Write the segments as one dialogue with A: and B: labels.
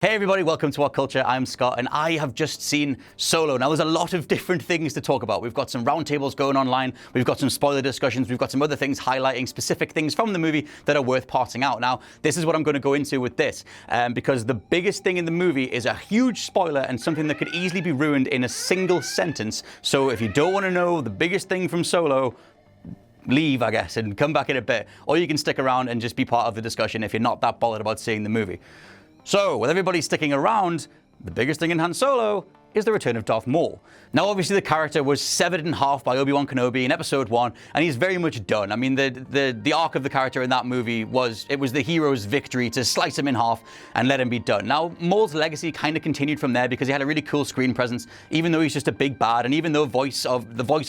A: Hey everybody, welcome to What Culture. I'm Scott and I have just seen Solo. Now there's a lot of different things to talk about. We've got some roundtables going online, we've got some spoiler discussions, we've got some other things highlighting specific things from the movie that are worth parsing out. Now this is what I'm going to go into with this, because the biggest thing in the movie is a huge spoiler and something that could easily be ruined in a single sentence. So if you don't want to know the biggest thing from Solo, leave, I guess, and come back in a bit. Or you can stick around and just be part of the discussion if you're not that bothered about seeing the movie. So, with everybody sticking around, the biggest thing in Han Solo is the return of Darth Maul. Now obviously the character was severed in half by Obi-Wan Kenobi in episode 1, and he's very much done. I mean, the arc of the character in that movie was the hero's victory to slice him in half and let him be done. Now Maul's legacy kind of continued from there because he had a really cool screen presence, even though he's just a big bad, and even though the voice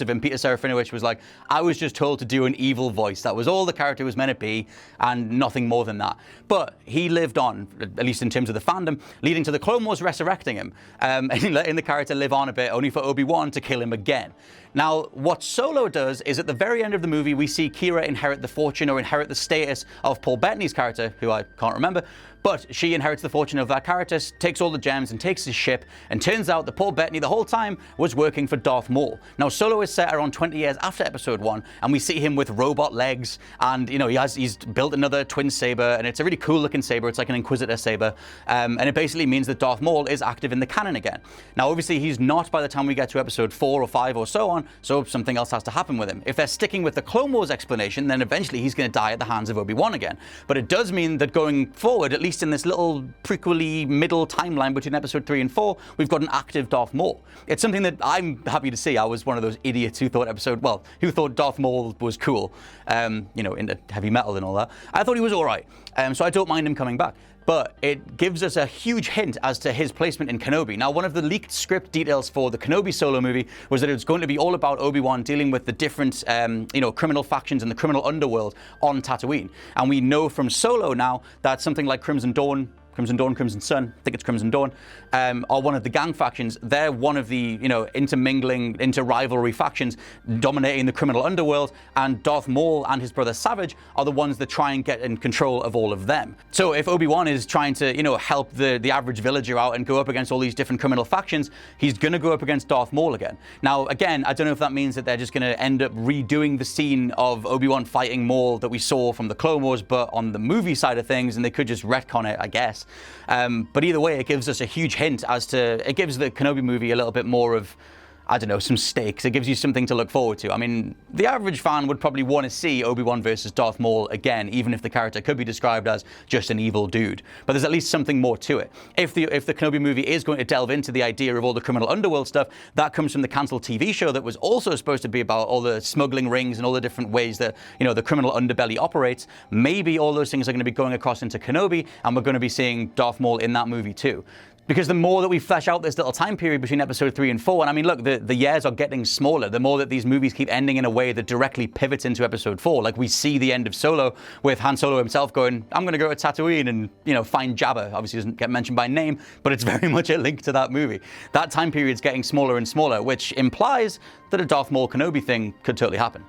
A: of him, Peter Serafinowicz, was like, I was just told to do an evil voice. That was all the character was meant to be, and nothing more than that. But he lived on, at least in terms of the fandom, leading to the Clone Wars resurrecting him, and letting the character live on a bit, only for Obi-Wan to kill him again. Now, what Solo does is at the very end of the movie, we see Qi'ra inherit the fortune or inherit the status of Paul Bettany's character, who I can't remember, but she inherits the fortune of that character, takes all the gems and takes his ship, and turns out that Paul Bettany the whole time was working for Darth Maul. Now, Solo is set around 20 years after episode 1, and we see him with robot legs, and, you know, he's built another twin saber, and it's a really cool looking saber. It's like an Inquisitor saber, and it basically means that Darth Maul is active in the canon again. Now, obviously, he's not by the time we get to episode 4 or 5 or so on, so something else has to happen with him. If they're sticking with the Clone Wars explanation, then eventually he's going to die at the hands of Obi-Wan again. But it does mean that going forward, at least in this little prequely middle timeline between episode 3 and 4, we've got an active Darth Maul. It's something that I'm happy to see. I was one of those idiots who thought Darth Maul was cool, you know, into heavy metal and all that. I thought he was all right, so I don't mind him coming back. But it gives us a huge hint as to his placement in Kenobi. Now, one of the leaked script details for the Kenobi Solo movie was that it was going to be all about Obi-Wan dealing with the different, criminal factions in the criminal underworld on Tatooine. And we know from Solo now that something like Crimson Sun, I think it's Crimson Dawn, are one of the gang factions. They're one of the, intermingling, inter-rivalry factions dominating the criminal underworld, and Darth Maul and his brother Savage are the ones that try and get in control of all of them. So if Obi-Wan is trying to, help the average villager out and go up against all these different criminal factions, he's going to go up against Darth Maul again. Now, again, I don't know if that means that they're just going to end up redoing the scene of Obi-Wan fighting Maul that we saw from the Clone Wars, but on the movie side of things, and they could just retcon it, I guess. But either way, it gives us a huge hint as to, it gives the Kenobi movie a little bit more of, I don't know, some stakes. It gives you something to look forward to. I mean, the average fan would probably want to see Obi-Wan versus Darth Maul again, even if the character could be described as just an evil dude. But there's at least something more to it. If the Kenobi movie is going to delve into the idea of all the criminal underworld stuff, that comes from the cancelled TV show that was also supposed to be about all the smuggling rings and all the different ways that, the criminal underbelly operates. Maybe all those things are going to be going across into Kenobi, and we're going to be seeing Darth Maul in that movie too. Because the more that we flesh out this little time period between episode 3 and 4, and I mean, look, the years are getting smaller, the more that these movies keep ending in a way that directly pivots into episode 4. Like we see the end of Solo with Han Solo himself going, I'm going to go to Tatooine and, find Jabba. Obviously doesn't get mentioned by name, but it's very much a link to that movie. That time period's getting smaller and smaller, which implies that a Darth Maul Kenobi thing could totally happen.